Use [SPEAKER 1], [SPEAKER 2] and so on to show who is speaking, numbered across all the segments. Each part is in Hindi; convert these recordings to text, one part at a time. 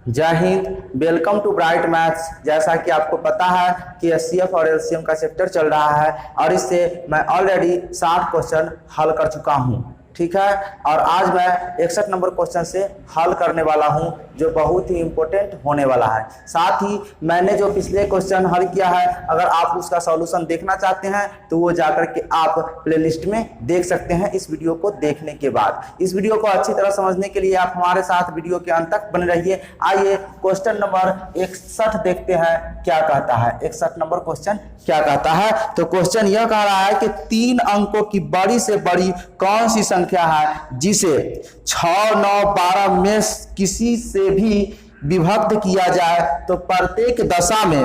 [SPEAKER 1] जय हिंद। Welcome to Bright Maths. जैसा कि आपको पता है कि एचसीएफ और एलसीएम का चैप्टर चल रहा है और इससे मैं ऑलरेडी 60 क्वेश्चन हल कर चुका हूं, ठीक है। और आज मैं 61 नंबर क्वेश्चन से हल करने वाला हूं जो बहुत ही इंपॉर्टेंट होने वाला है। साथ ही मैंने जो पिछले क्वेश्चन हल किया है, अगर आप उसका सॉल्यूशन देखना चाहते हैं तो वो जाकर के आप प्लेलिस्ट में देख सकते हैं इस वीडियो को देखने के बाद। इस वीडियो को अच्छी तरह समझने के लिए आप हमारे साथ वीडियो के अंत तक बने रहिए। आइए क्वेश्चन नंबर 61 देखते हैं क्या कहता है। 61 नंबर क्वेश्चन क्या कहता है, तो क्वेश्चन यह कह रहा है कि 3 अंकों की बड़ी से बड़ी कौन सी संख्या है जिसे 6, 9, 12 में किसी से भी विभक्त किया जाए तो प्रत्येक दशा में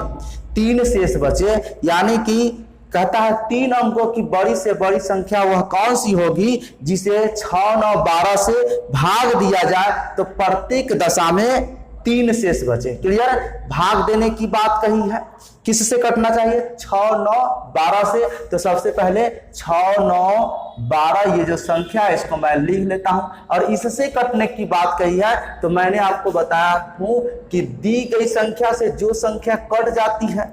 [SPEAKER 1] 3 शेष बचे। यानी कि कहता है 3 अंकों की बड़ी से बड़ी संख्या वह कौन सी होगी जिसे 6, 9, 12 से भाग दिया जाए तो प्रत्येक दशा में 3 शेष बचे। क्लियर। भाग देने की बात कही है, किससे कटना चाहिए? 6, 9, 12 से। तो सबसे पहले 6, 9, 12 ये जो संख्या है इसको मैं लिख लेता हूं और इससे कटने की बात कही है। तो मैंने आपको बताया हूं कि दी गई संख्या से जो संख्या कट जाती है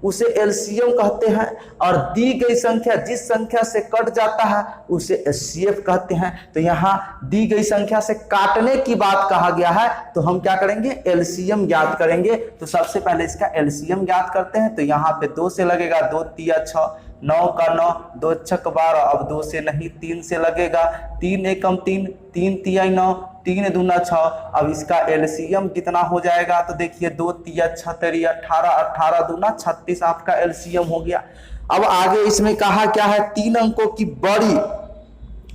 [SPEAKER 1] उसे एलसीएम कहते हैं और दी गई संख्या जिस संख्या से कट जाता है उसे एचसीएफ कहते हैं। तो यहाँ दी गई संख्या से काटने की बात कहा गया है तो हम क्या करेंगे? एलसीएम ज्ञात करेंगे। तो सबसे पहले इसका एलसीएम ज्ञात करते हैं। तो यहाँ पे 2 से लगेगा, 2 तिया 6, 9 का 9, 2 छक 12। अब 2 से नहीं 3 से लगेगा, 3 एकम 3, 3 तिया 9, 3 दूना 6। अब इसका एलसीएम कितना हो जाएगा? तो देखिए 2 तिया 6 तेरी 18, 18 दूना 36 आपका एलसीएम हो गया। अब आगे इसमें कहा क्या है? 3 अंकों की बड़ी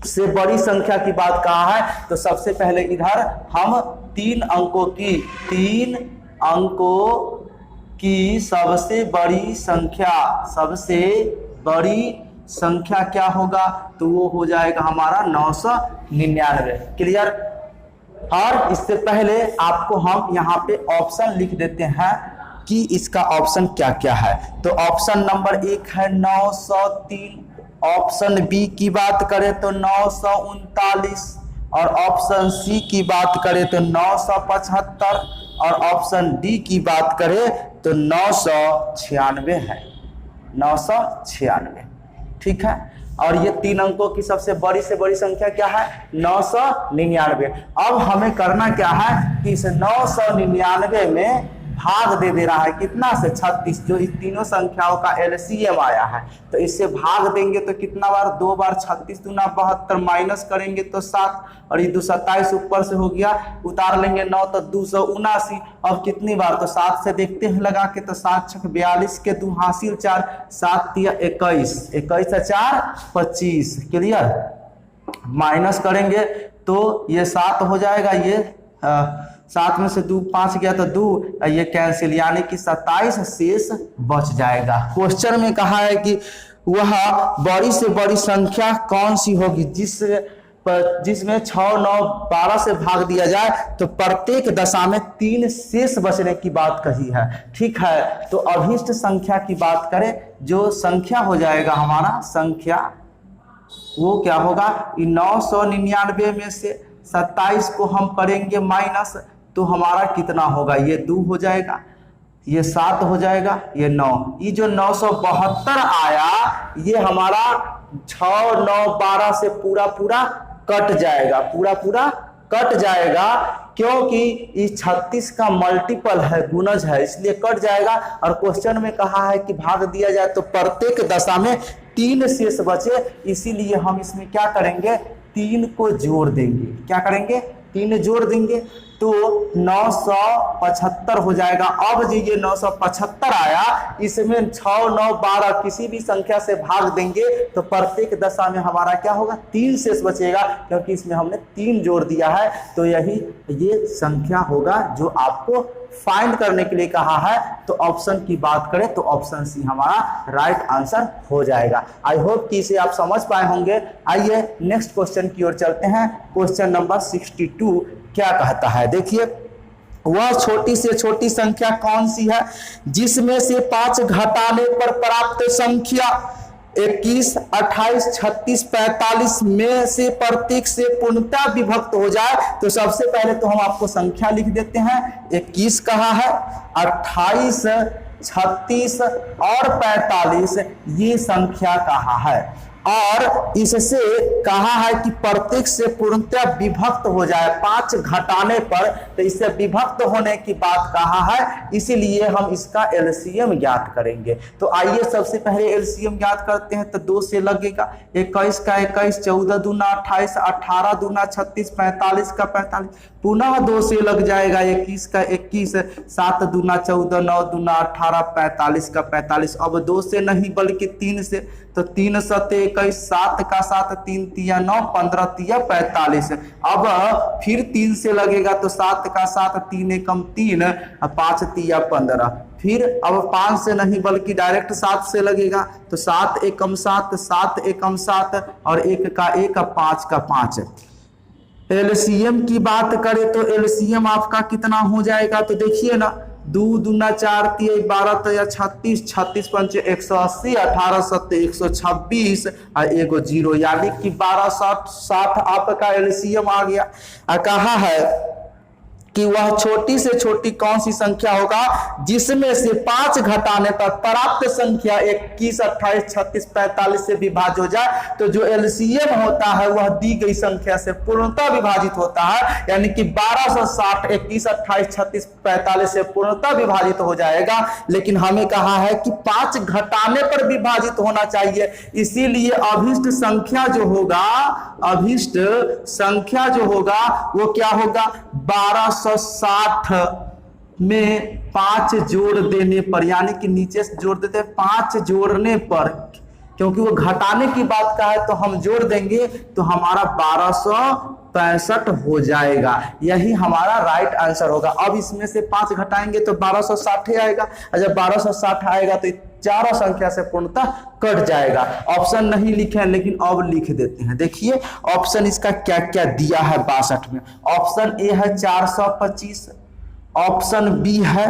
[SPEAKER 1] से बड़ी संख्या की बात कहा है। तो सबसे पहले इधर हम 3 अंकों की सबसे बड़ी संख्या क्या होगा? तो वो हो जाएगा हमारा 999। क्लियर। और इससे पहले आपको हम यहाँ पे ऑप्शन लिख देते हैं कि इसका ऑप्शन क्या क्या है। तो ऑप्शन नंबर 1 है 903, ऑप्शन बी की बात करें तो 939 और ऑप्शन सी की बात करें तो 975 और ऑप्शन डी की बात करें तो 996 है, 996। ठीक है। और ये 3 अंकों की सबसे बड़ी से बड़ी संख्या क्या है? 999। अब हमें करना क्या है कि इस 999 में भाग दे रहा है कितना से? 36, जो इस तीनों संख्याओं का एलसीएम आया है। तो इससे भाग देंगे तो कितना बार? 2 बार। 36 दूना 72, माइनस करेंगे तो 7 और ये 227 ऊपर से हो गया, उतार लेंगे 9 तो 279। अब कितनी बार? तो 7 से देखते हैं लगा के, तो 7 छक 42 के 2 हासिल 4, 7 तिया 21, 21 से 4 25। क्लियर। माइनस करेंगे तो ये 7 हो जाएगा, ये 7 में से 2 5 गया तो 2, ये कैंसिल, यानी कि 27 शेष बच जाएगा। क्वेश्चन में कहा है कि वह बड़ी से बड़ी संख्या कौन सी होगी जिसमें 6, 9, 12 से भाग दिया जाए तो प्रत्येक दशा में 3 शेष बचने की बात कही है। ठीक है। तो अभिष्ट संख्या की बात करें, जो संख्या हो जाएगा हमारा संख्या, वो क्या होगा? 999 में से 27 को हम करेंगे माइनस, तो हमारा कितना होगा? ये 2 हो जाएगा, ये 7 हो जाएगा, ये 9। ये जो 972 आया ये हमारा 6, 9, 12 से पूरा कट जाएगा, पूरा कट जाएगा, क्योंकि इस 36 का मल्टीपल है, गुणज है, इसलिए कट जाएगा। और क्वेश्चन में कहा है कि भाग दिया जाए तो प्रत्येक दशा में 3 शेष बचे, इसीलिए हम इसमें क्या करेंगे? 3 को जोड़ देंगे। क्या करेंगे? 3 जोड़ देंगे तो 975 हो जाएगा। अब जो ये 975 आया, इसमें 6, 9, 12 किसी भी संख्या से भाग देंगे तो प्रत्येक दशा में हमारा क्या होगा? 3 शेष बचेगा, क्योंकि इसमें हमने 3 जोड़ दिया है। तो ये संख्या होगा जो आपको फाइंड करने के लिए कहा है। तो ऑप्शन की बात करें तो ऑप्शन सी हमारा राइट आंसर हो जाएगा। आई होप कि इसे आप समझ पाए होंगे। आइए नेक्स्ट क्वेश्चन की ओर चलते हैं। क्वेश्चन नंबर 62 क्या कहता है? देखिए, वह छोटी से छोटी संख्या कौन सी है जिसमें से 5 घटाने पर प्राप्त संख्या 21, 28, 36, 45 में से प्रत्येक से पूर्णतः विभक्त हो जाए तो सबसे पहले तो हम आपको संख्या लिख देते हैं। 21 कहाँ है, 28, 36 और 45 ये संख्या कहाँ है, और इससे कहा है कि प्रत्येक से पूर्णतः विभक्त हो जाए 5 घटाने पर, तो इससे विभक्त होने की बात कहा है, इसीलिए हम इसका एलसीएम ज्ञात करेंगे। तो आइए सबसे पहले एलसीएम ज्ञात करते हैं। तो 2 से लगेगा 21 का 21, 14 दूना 28, 18 दूना 36, 45 का 45, पुनः 2 से लग जाएगा 21 का 21, 7 दूना 14, 9 दूना 18, 45 का 45। अब 2 से नहीं बल्कि 3 से, तो 3 सते 21, 7 का 7, 3 तिया 9, 15 तिया 45। अब फिर 3 से लगेगा तो 7 का 7, 3 एकम 3, 5 तिया 15। फिर अब 5 से नहीं बल्कि डायरेक्ट 7 से लगेगा, तो 7 एकम 7, 7 एकम 7 और 1 का 1, 5 का 5। एलसीएम की बात करें तो एलसीएम आपका कितना हो जाएगा, तो देखिए ना, 2 दूना 4 तिया 12 तिया 36, 36 पंचे 180, 18 सत्ते 126 और एगो 0, यानी कि 1260 आपका एलसीएम आ गया। कहा है कि वह छोटी से छोटी कौन सी संख्या होगा जिसमें से 5 घटाने पर प्राप्त संख्या 21, 28, 36, 45 से विभाज्य हो जाए। तो जो एलसीएम होता है वह दी गई संख्या से पूर्णतः विभाजित होता है, यानी कि 1260 21, 28, 36, 45 से पूर्णतः विभाजित हो जाएगा। लेकिन हमें कहा है कि 5 घटाने पर विभाजित होना चाहिए, इसीलिए अभिष्ट संख्या जो होगा, अभिष्ट संख्या जो होगा वो क्या होगा, 1260 में 5 जोड़ देने पर, यानी कि नीचे से जोड़ देते हैं 5 जोड़ने पर, क्योंकि वो घटाने की बात का है तो हम जोड़ देंगे तो हमारा 1265 हो जाएगा। यही हमारा राइट आंसर होगा। अब इसमें से 5 घटाएंगे तो 1260 आएगा, और जब 1260 आएगा तो चारों संख्या से पूर्णतः कट जाएगा। ऑप्शन नहीं लिखे हैं लेकिन अब लिख देते हैं। देखिए ऑप्शन इसका क्या क्या दिया है 62 में। ऑप्शन ए है 425, ऑप्शन बी है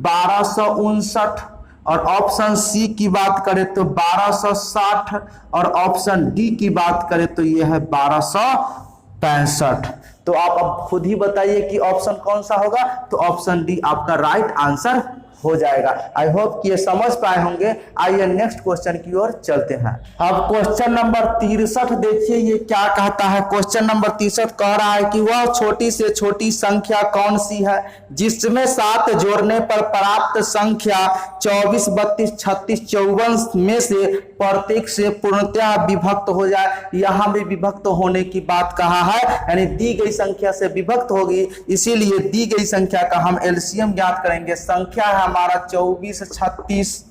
[SPEAKER 1] 1259, और ऑप्शन सी की बात करें तो 1260, और ऑप्शन डी की बात करें तो यह है 1265। तो आप अब खुद ही बताइए कि ऑप्शन कौन सा होगा, तो ऑप्शन डी आपका राइट आंसर हो जाएगा। आई होप कि ये समझ पाए होंगे। आइए नेक्स्ट क्वेश्चन की ओर चलते हैं। अब क्वेश्चन नंबर 63 देखिए ये क्या कहता है। क्वेश्चन नंबर 63 कह रहा है कि वह छोटी से छोटी संख्या कौन सी है जिसमें 7 जोड़ने पर प्राप्त संख्या 24, 32, 36, 54 में से प्रत्येक से पूर्णतः विभक्त हो जाए। यहाँ भी विभक्त होने की बात कहा है, यानी दी गई संख्या से विभक्त होगी, इसीलिए दी गई संख्या का हम एलसीएम ज्ञात करेंगे। संख्या है हमारा 24, 36,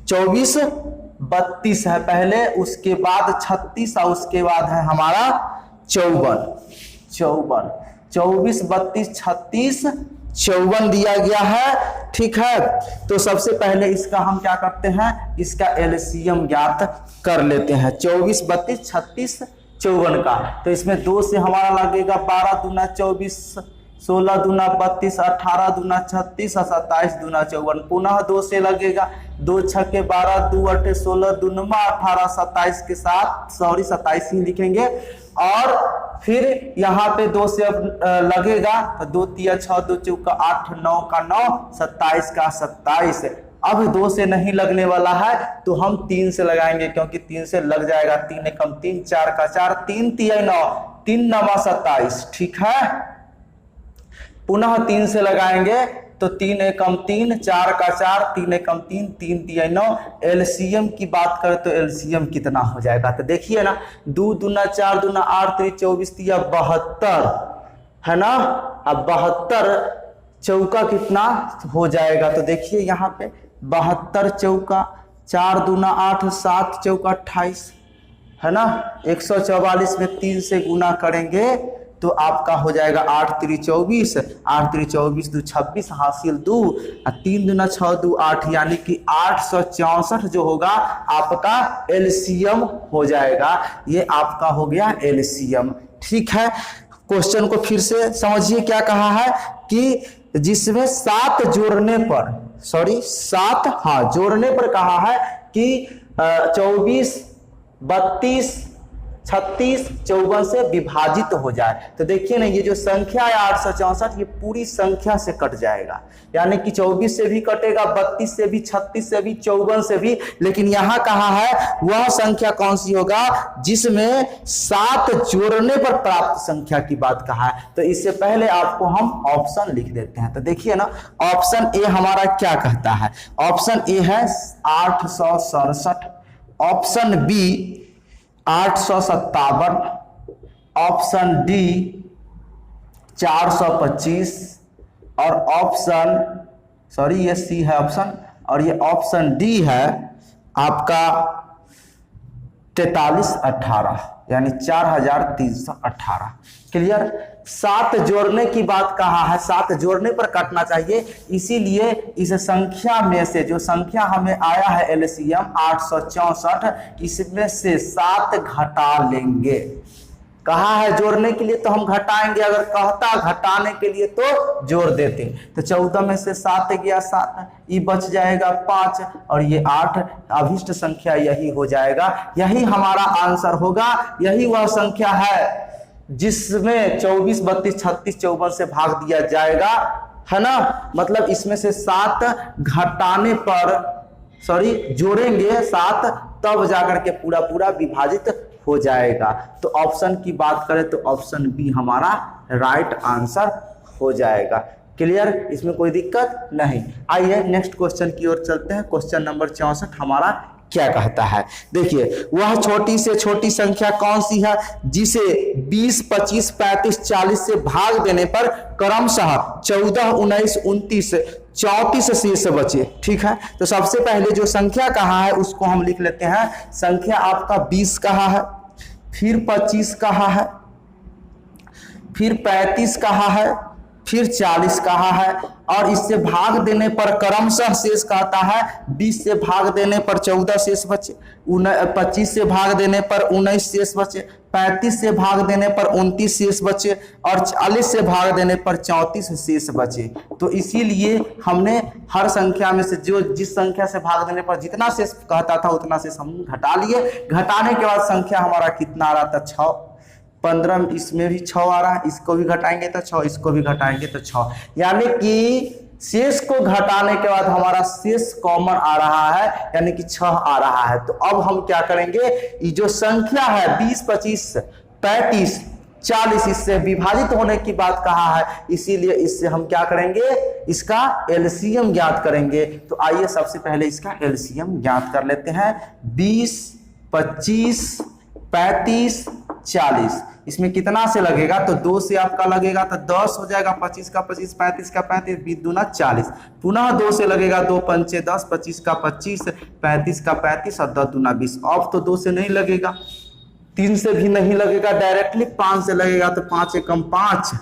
[SPEAKER 1] 24, 32 है पहले, उसके बाद 36 और उसके बाद है हमारा 54। 24, 32, 36, 54 दिया गया है। ठीक है, तो सबसे पहले इसका हम क्या करते हैं, इसका एलसीएम ज्ञात कर लेते हैं। 24, 32, 36, 54 का, तो इसमें 2 से हमारा लगेगा 12 दूना 24, 16 दूना 32, 18 दूना 36, 27 दूना 54। पुनः 2 से लगेगा 2 छक्के 12, 2 8 16 दूनमा 18, 27 के साथ 27 ही लिखेंगे। और फिर यहाँ पे 2 से लगेगा तो 2 तिया 6, 2 चौका 8, 9 का 9, 27 का 27। अब 2 से नहीं लगने वाला है तो हम 3 से लगाएंगे, क्योंकि 3 से लग जाएगा, 3 एकम 3, 4 का 4, 3 तिया 9, 3 9 27। ठीक है, पुनः 3 से लगाएंगे तो 3 एकम 3, 4 का 4, 3 एकम 3, 3 तिया 9। एलसीएम की बात करें तो एलसीएम कितना हो जाएगा, तो देखिए ना, 2 दूना 4 दूना 8 3 24 तिया 72 है ना। अब 72 चौका कितना हो जाएगा, तो देखिए यहाँ पे 72 चौका 4 दूना 8, 7 चौका 28 है ना। 144 में 3 से गुना करेंगे तो आपका हो जाएगा 8 3 24, 8 3 24 2 26 हासिल 2, 3 दूना 6 2 8, यानी कि 864 जो होगा आपका एलसीएम हो जाएगा। ये आपका हो गया एलसीएम। ठीक है, क्वेश्चन को फिर से समझिए क्या कहा है कि जिसमें 7 जोड़ने पर, जोड़ने पर कहा है कि 24, 32, 36, 54 से विभाजित हो जाए तो देखिए ना, ये जो संख्या है 864 ये पूरी संख्या से कट जाएगा, यानी कि 24 से भी कटेगा, 32 से भी, 36 से भी, 54 से भी। लेकिन यहाँ कहा है वह संख्या कौन सी होगा जिसमें 7 जोड़ने पर प्राप्त संख्या की बात कहा है। तो इससे पहले आपको हम ऑप्शन लिख देते हैं। तो देखिए ना, ऑप्शन ए हमारा क्या कहता है, ऑप्शन ए है 867, ऑप्शन बी 857, ऑप्शन डी 425 और ये सी है ऑप्शन, और ये ऑप्शन डी है आपका 4318 यानी 4318। क्लियर। 7 जोड़ने की बात कहा है, 7 जोड़ने पर काटना चाहिए, इसीलिए इस संख्या में से जो संख्या हमें आया है एलसीएम 864, इसमें से 7 घटा लेंगे। कहा है जोड़ने के लिए तो हम घटाएंगे, अगर कहता घटाने के लिए तो जोड़ देते। तो 14 में से 7 गया 7, ये बच जाएगा 5 और ये 8, अभिष्ट संख्या यही हो जाएगा, यही हमारा आंसर होगा। यही वह संख्या है जिसमें 24, 32, 36, 54 से भाग दिया जाएगा, है ना। मतलब इसमें से 7 घटाने पर जोड़ेंगे 7, तब जाकर के पूरा विभाजित हो जाएगा। तो ऑप्शन की बात करें तो ऑप्शन बी हमारा राइट आंसर हो जाएगा। क्लियर, इसमें कोई दिक्कत नहीं। आइए नेक्स्ट क्वेश्चन की ओर चलते हैं। क्वेश्चन नंबर 64 हमारा क्या कहता है, देखिए, वह छोटी से छोटी संख्या कौन सी है जिसे 20, 25, 35, 40 से भाग देने पर क्रमशः 14, 19, 29, 34 शेष बचे। ठीक है, तो सबसे पहले जो संख्या कहा है उसको हम लिख लेते हैं। संख्या आपका 20 कहा है, फिर 25 कहा है, फिर 35 कहा है, फिर 40 कहा है, और इससे भाग देने पर क्रमशः शेष कहता है। 20 से भाग देने पर 14 शेष बचे, 25 से भाग देने पर 19 शेष बचे, 35 से भाग देने पर 29 शेष बचे, और 40 से भाग देने पर 34 शेष बचे। तो इसीलिए हमने हर संख्या में से जो जिस संख्या से भाग देने पर जितना शेष कहता था उतना शेष हम घटा लिए। घटाने के बाद संख्या हमारा कितना आ रहा था, 6, 15, इसमें भी 6 आ रहा है, इसको भी घटाएंगे तो 6, इसको भी घटाएंगे तो 6, यानी कि शेष को घटाने के बाद हमारा शेष कॉमन आ रहा है, यानी कि 6 आ रहा है। तो अब हम क्या करेंगे, ये जो संख्या है 20, 25, 35, 40 इससे विभाजित होने की बात कहा है, इसीलिए इससे हम क्या करेंगे, इसका एलसीएम ज्ञात करेंगे। तो आइए सबसे पहले इसका एलसीएम ज्ञात कर लेते हैं। 20, 25, 35, 40, इसमें कितना से लगेगा, तो 2 से आपका लगेगा तो 10 हो जाएगा, 25 का 25, 35 का 35, 20 दूना 40, पुनः 2 से लगेगा, 2 पंचे 10, 25 का 25, 35 का 35 और 10 दूना 20। अब तो 2 से नहीं लगेगा, 3 से भी नहीं लगेगा, डायरेक्टली 5 से लगेगा। तो 5 एकम 5,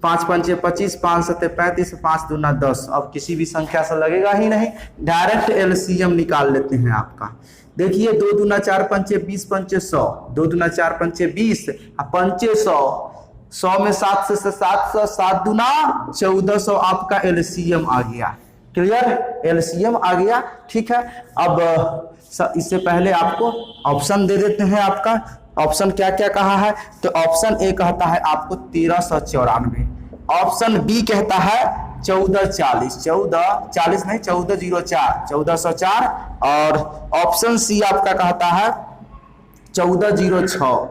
[SPEAKER 1] 5 पंचे 25, 5 सत्ते 35, 5 दूना 10। अब किसी भी संख्या से लगेगा ही नहीं, डायरेक्ट एलसीएम निकाल लेते हैं आपका। देखिए 2 दूना 4 पंचे 20 पंचे 100, 2 दूना 4 पंचे 20, पंचे 100, 100 में 7 से 700, 7 दूना 1400, आपका एलसीएम आ गया। क्लियर, एलसीएम आ गया। ठीक है, अब इससे पहले आपको ऑप्शन दे देते हैं। आपका ऑप्शन क्या क्या कहा है, तो ऑप्शन ए कहता है आपको 1394, ऑप्शन बी कहता है 1440, 1440 नहीं 1404, 1404, और ऑप्शन सी आपका कहता है 1406,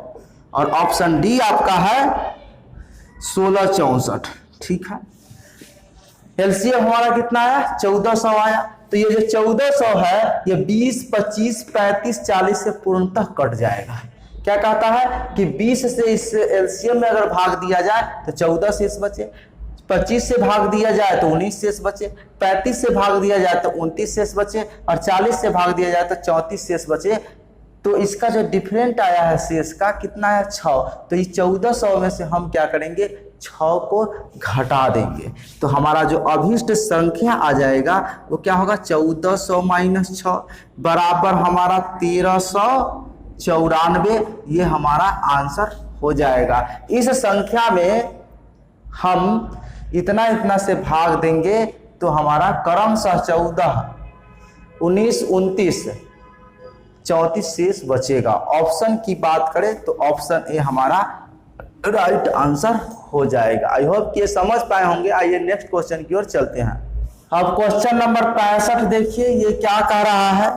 [SPEAKER 1] और ऑप्शन डी आपका है 1664। ठीक है, एलसीएम हमारा कितना आया, 1400 आया। तो ये जो 1400 है ये 20, 25, 35, 40 से पूर्णतः कट जाएगा। क्या कहता है कि 20 से इस एलसीएम में अगर भाग दिया जाए तो 14 शेष बचे, 25 से भाग दिया जाए तो 19 शेष बचे, 35 से भाग दिया जाए तो 29 शेष बचे, और 40 से भाग दिया जाए तो 34 शेष बचे। तो इसका जो डिफरेंट आया है शेष का कितना है, 6। तो ये 1400 में से हम क्या करेंगे, 6 को घटा देंगे। तो हमारा जो अभिष्ट संख्या आ जाएगा वो क्या होगा, 1400 माइनस 6 बराबर हमारा 1394। ये हमारा आंसर हो जाएगा। इस संख्या में हम इतना इतना से भाग देंगे तो हमारा क्रमशः 14, 19, 29, 34 शेष बचेगा। ऑप्शन की बात करें तो ऑप्शन ए हमारा राइट आंसर हो जाएगा। आई होप कि ये समझ पाए होंगे। आइए नेक्स्ट क्वेश्चन की ओर चलते हैं। अब क्वेश्चन नंबर 65 देखिए, ये क्या कह रहा है।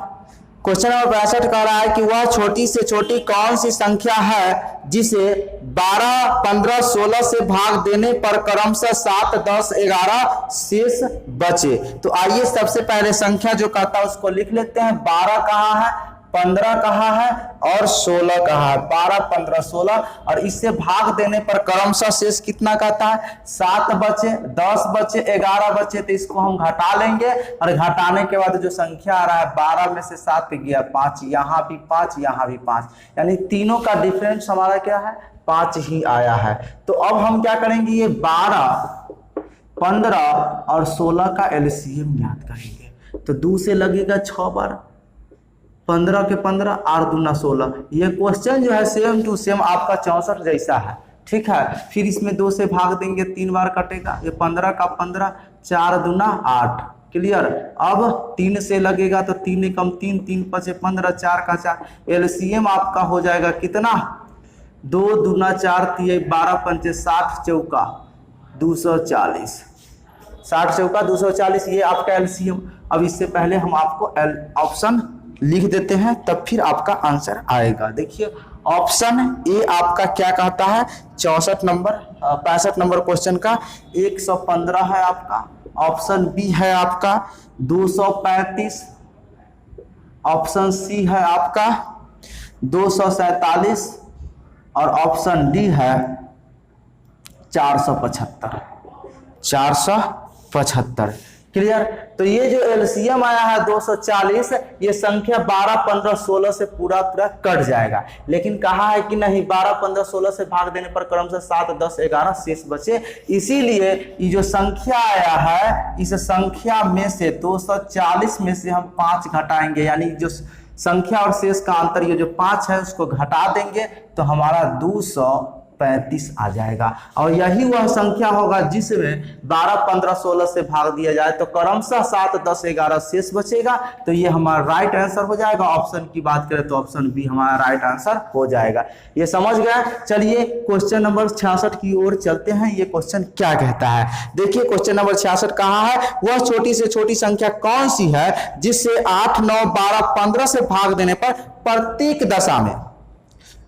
[SPEAKER 1] क्वेश्चन नंबर 65 कह रहा है कि वह छोटी से छोटी कौन सी संख्या है जिसे 12, 15, 16 से भाग देने पर क्रमशः 7, 10, 11 शेष बचे। तो आइए सबसे पहले संख्या जो कहता है उसको लिख लेते हैं। 12 कहाँ है, 15 कहाँ है और 16 कहाँ है। 12, 15, 16 और इससे भाग देने पर क्रमशः शेष कितना कहता है, 7 बचे, 10 बचे, 11 बचे। तो इसको हम घटा लेंगे और घटाने के बाद जो संख्या आ रहा है 12 में से 7 गया 5, यहाँ भी 5, यहाँ भी 5, यानी तीनों का डिफरेंस हमारा क्या है, 5 ही आया है। तो अब हम क्या करेंगे, ये 12, 15 और 16 का एलसीएम याद करेंगे। तो 2 से लगेगा 6 बार, 15 के 15, 8 दूना 16। ये क्वेश्चन जो है सेम टू सेम आपका 64 जैसा है, ठीक है। फिर इसमें 2 से भाग देंगे 3 बार कटेगा, ये 15 का 15, 4 दूना 8, क्लियर। अब 3 से लगेगा तो 3 कम 3, 3 पचे 15, 4 का 4, एलसीएम आपका हो जाएगा कितना, 2 दूना 4, 12 पंचे 60 चौका 240, 60 चौका 240, ये आपका एलसीएम। अब इससे पहले हम आपको ऑप्शन लिख देते हैं, तब फिर आपका आंसर आएगा। देखिए ऑप्शन ए आपका क्या कहता है, 65 नंबर क्वेश्चन का 115 है आपका। ऑप्शन बी है आपका 235, ऑप्शन सी है आपका 247 और ऑप्शन डी है 475। क्लियर। तो ये जो एलसीएम आया है 240, ये संख्या 12, 15, 16 से पूरा कट जाएगा। लेकिन कहा है कि नहीं, 12, 15, 16 से भाग देने पर क्रमशः 7, 10, 11 शेष बचे। इसीलिए ये जो संख्या आया है, इस संख्या में से 240 में से हम 5 घटाएंगे, यानी जो संख्या और शेष का अंतर ये जो 5 है उसको घटा देंगे तो हमारा 235 आ जाएगा। और यही वह संख्या होगा जिसमें 12, 15, 16 से भाग दिया जाए तो क्रमशः 7, 10, 11 शेष बचेगा। तो ये हमारा राइट आंसर हो जाएगा। ऑप्शन की बात करें तो ऑप्शन बी हमारा राइट आंसर हो जाएगा। ये समझ गया। चलिए क्वेश्चन नंबर 66 की ओर चलते हैं। ये क्वेश्चन क्या कहता है, देखिए क्वेश्चन नंबर 66 कहाँ है, वह छोटी से छोटी संख्या कौन सी है जिससे 8, 9, 12, 15 से भाग देने पर प्रत्येक दशा में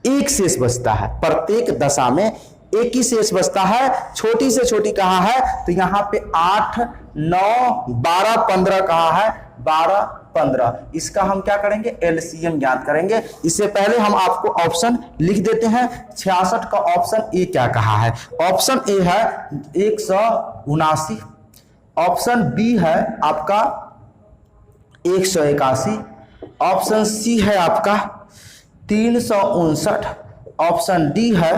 [SPEAKER 1] एक शेष बचता है। प्रत्येक दशा में एक ही शेष बचता है। छोटी से छोटी कहाँ है, तो यहाँ पे 8, 9, 12, 15 कहाँ है, 12, 15। इसका हम क्या करेंगे, एलसीएम याद करेंगे। इससे पहले हम आपको ऑप्शन लिख देते हैं। 66 का ऑप्शन ए क्या कहा है, ऑप्शन ए है 179, ऑप्शन बी है आपका 181, ऑप्शन सी है आपका 359, ऑप्शन डी है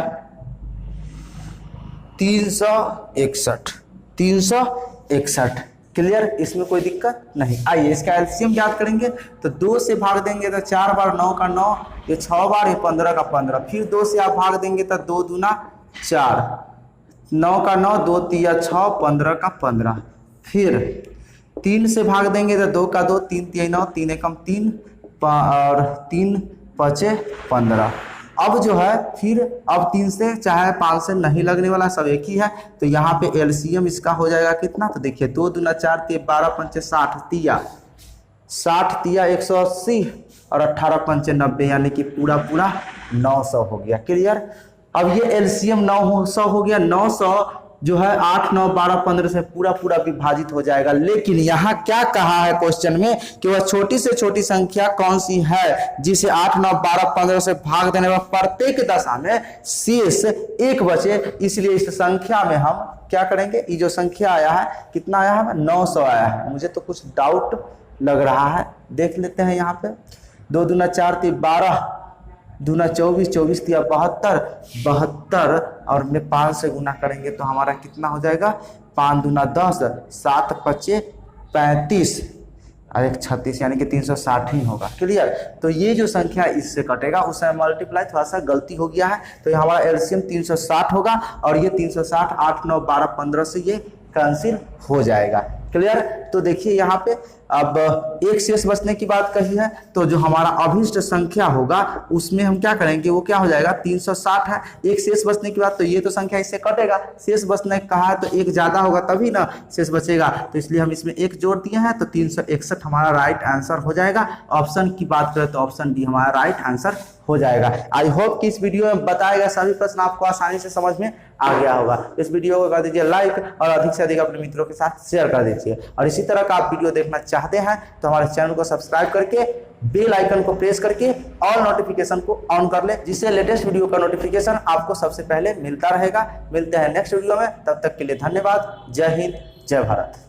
[SPEAKER 1] 361। क्लियर, इसमें कोई दिक्कत नहीं। आइए इसका एलसीएम याद करेंगे। तो 2 से भाग देंगे तो 4 बार, 9 का 9, ये 6 बार, ये 15 का 15। फिर 2 से आप भाग देंगे तो 2 दूना 4, 9 का 9, 2 तिया 6, 15 का 15। फिर 3 से भाग देंगे तो 2 का 2, 3 तिया 9, 3 एकम 3 और 3 पचे 15। अब जो है फिर अब 3 से चाहे 5 से नहीं लगने वाला, सब एक ही है। तो यहाँ पे एलसीएम इसका हो जाएगा कितना, तो देखिए 2 दूना 4, 12 पंचे 60, 60 तिया 180 और 18 पंचे 90, यानी कि पूरा 900 हो गया। क्लियर। अब ये एलसीएम 900 हो गया। 900 जो है 8, 9, 12, 15 से पूरा विभाजित हो जाएगा। लेकिन यहाँ क्या कहा है क्वेश्चन में कि वह छोटी से छोटी संख्या कौन सी है जिसे 8, 9, 12, 15 से भाग देने में प्रत्येक दशा में शेष एक बचे। इसलिए इस संख्या में हम क्या करेंगे, ये जो संख्या आया है कितना आया है, 900 आया है। मुझे तो कुछ डाउट लग रहा है, देख लेते हैं। यहाँ पे 2 दूना 4, 12 दूना 24, 24 तिया 72 और में 5 से गुना करेंगे तो हमारा कितना हो जाएगा, 5 दूना 10, 7 पचे 35 और 1 36, यानी कि 360 ही होगा। क्लियर। तो ये जो संख्या इससे कटेगा, उस समय मल्टीप्लाई थोड़ा सा गलती हो गया है, तो हमारा एलसीएम 360 होगा और ये 360, 8, 9, 12, 15 से ये कैंसिल हो जाएगा। क्लियर। तो देखिए यहाँ पे अब एक शेष बचने की बात कही है, तो जो हमारा अभिष्ट संख्या होगा उसमें हम क्या करेंगे, वो क्या हो जाएगा 360 है। एक शेष बचने की बात, तो ये तो संख्या इससे कटेगा, शेष बचने कहा है तो एक ज्यादा होगा तभी ना शेष बचेगा, तो इसलिए हम इसमें एक जोड़ दिए हैं, तो 361 हमारा राइट आंसर हो जाएगा। ऑप्शन की बात करें तो ऑप्शन डी हमारा राइट आंसर हो जाएगा। आई होप कि इस वीडियो में बताए गए सभी प्रश्न आपको आसानी से समझ में आ गया होगा। इस वीडियो को कर दीजिए लाइक और अधिक से अधिक अपने मित्रों के साथ शेयर कर दीजिए। और इसी तरह का आप वीडियो देखना चाहते हैं तो हमारे चैनल को सब्सक्राइब करके बेल आइकन को प्रेस करके ऑल नोटिफिकेशन को ऑन कर ले, जिससे लेटेस्ट वीडियो का नोटिफिकेशन आपको सबसे पहले मिलता रहेगा। मिलते हैं नेक्स्ट वीडियो में, तब तक के लिए धन्यवाद। जय हिंद, जय भारत।